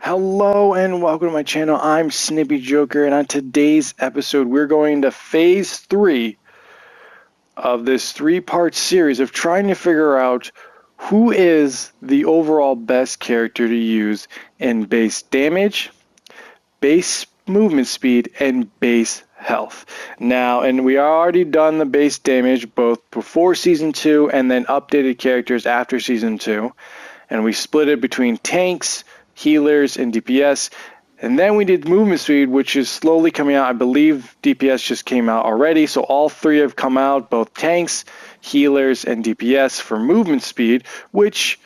Hello and welcome to my channel. I'm Snippy Joker, and on today's episode, we're going to phase 3 of this 3-part series of trying to figure out who is the overall best character to use in base damage, base movement speed, and base health. Now, and we already done the base damage both before Season 2 and then updated characters after Season 2. And we split it between tanks, healers, and DPS. And then we did movement speed, which is slowly coming out. I believe DPS just came out already. So all three have come out, both tanks, healers, and DPS for movement speed, which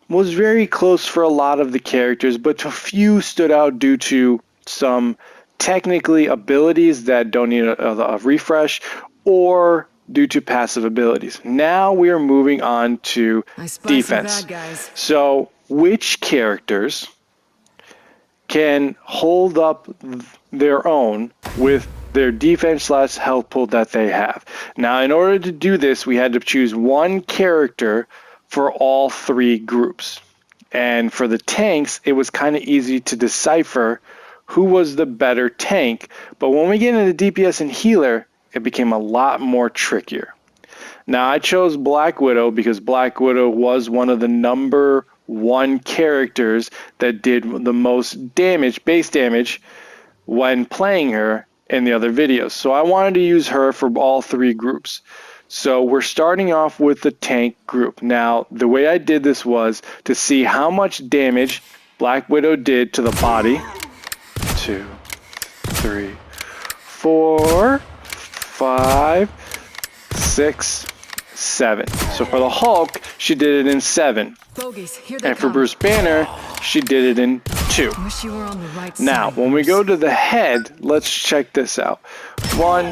was very close for a lot of the characters, but a few stood out due to some technically abilities that don't need a refresh or due to passive abilities. Now we are moving on to defense. So which characters can hold up their own with their defense / health pool that they have? Now, in order to do this, we had to choose one character for all three groups. And for the tanks, it was kind of easy to decipher who was the better tank. But when we get into DPS and healer, it became a lot more trickier. Now, I chose Black Widow because Black Widow was one of the number one characters that did the most damage, base damage, when playing her in the other videos. So I wanted to use her for all three groups. So we're starting off with the tank group. Now, the way I did this was to see how much damage Black Widow did to the body. 2, 3, 4, 5, 6, 7. So for the Hulk, she did it in 7. And for Bruce Banner, she did it in 2. Now, when we go to the head, let's check this out. 1,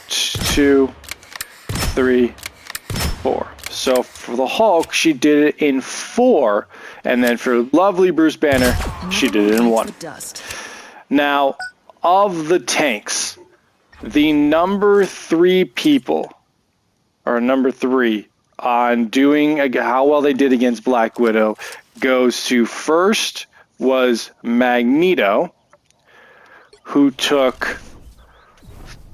2, 3, 4. So for the Hulk, she did it in 4. And then for lovely Bruce Banner, she did it in 1. Now, of the tanks, the number 3 people, or number 3, on doing how well they did against Black Widow goes to first was Magneto, who took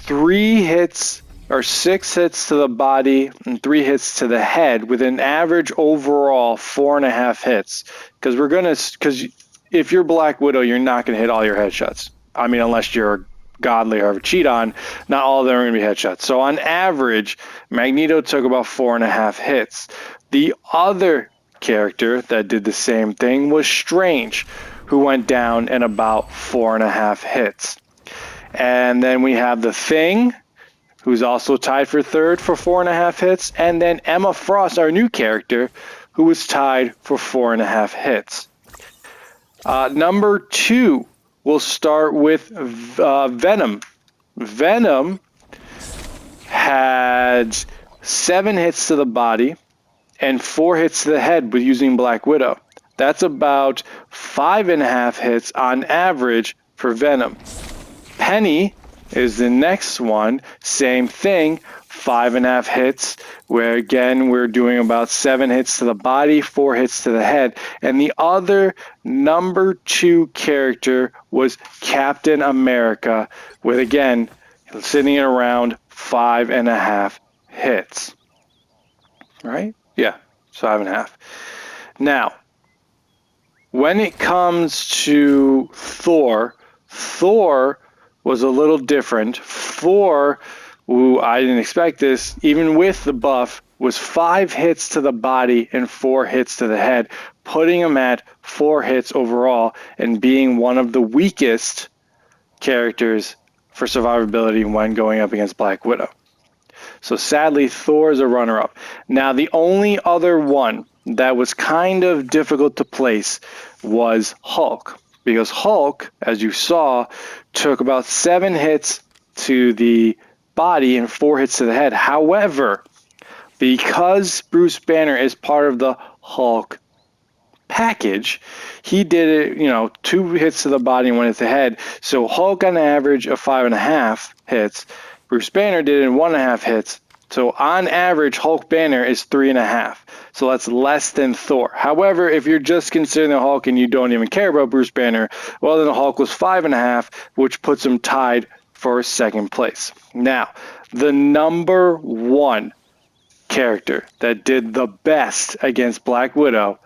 3 hits or 6 hits to the body and 3 hits to the head with an average overall 4.5 hits. Because if you're Black Widow, you're not going to hit all your headshots. I mean, unless you're godly or have a cheat on, not all of them are going to be headshots. So on average, Magneto took about 4.5 hits. The other character that did the same thing was Strange, who went down in about 4.5 hits. And then we have the Thing, who's also tied for third for 4.5 hits. And then Emma Frost, our new character, who was tied for 4.5 hits. Number 2, we'll start with Venom. Venom had 7 hits to the body and 4 hits to the head with using Black Widow. That's about 5.5 hits on average for Venom. Penny is the next one. Same thing, 5.5 hits, where again we're doing about 7 hits to the body, 4 hits to the head. And the other number 2 character was Captain America, with again sitting at around 5.5 hits. Right? Yeah, 5.5. Now, when it comes to Thor was a little different. Thor, who I didn't expect this, even with the buff, was 5 hits to the body and 4 hits to the head, putting him at 4 hits overall and being one of the weakest characters for survivability when going up against Black Widow. So sadly, Thor is a runner-up. Now, the only other one that was kind of difficult to place was Hulk. Because Hulk, as you saw, took about 7 hits to the body and 4 hits to the head. However, because Bruce Banner is part of the Hulk package, he did it, 2 hits to the body and 1 hit to the head. So Hulk on average of 5.5 hits. Bruce Banner did it in 1.5 hits So on average, Hulk Banner is 3.5. So that's less than Thor. However, if you're just considering the Hulk and you don't even care about Bruce Banner, well, then the Hulk was 5.5, which puts him tied for second place. Now, the number one character that did the best against Black Widow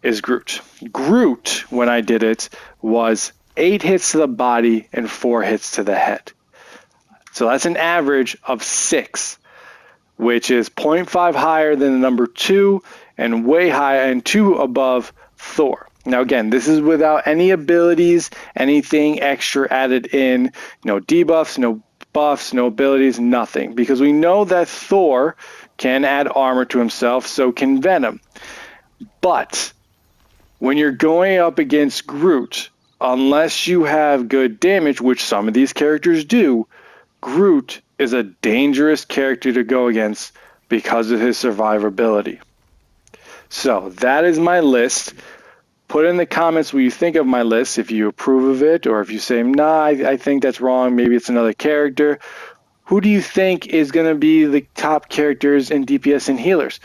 is Groot. Groot, when I did it, was 8 hits to the body and 4 hits to the head. So that's an average of 6, which is 0.5 higher than the number 2 and way higher and 2 above Thor. Now again, this is without any abilities, anything extra added in, no debuffs, no buffs, no abilities, nothing. Because we know that Thor can add armor to himself, so can Venom. But when you're going up against Groot, unless you have good damage, which some of these characters do, Groot is a dangerous character to go against because of his survivability. So that is my list. Put in the comments what you think of my list, if you approve of it, or if you say, nah, I think that's wrong, maybe it's another character. Who do you think is going to be the top characters in DPS and healers?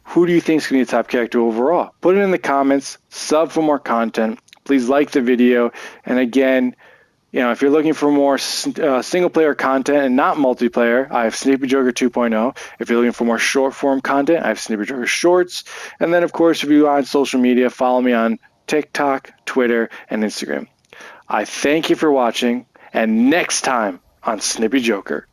Who do you think is going to be the top character overall? Put it in the comments, sub for more content. Please like the video. And again, if you're looking for more single-player content and not multiplayer, I have Snippy Joker 2.0. If you're looking for more short-form content, I have Snippy Joker Shorts. And then, of course, if you're on social media, follow me on TikTok, Twitter, and Instagram. I thank you for watching, and next time on Snippy Joker.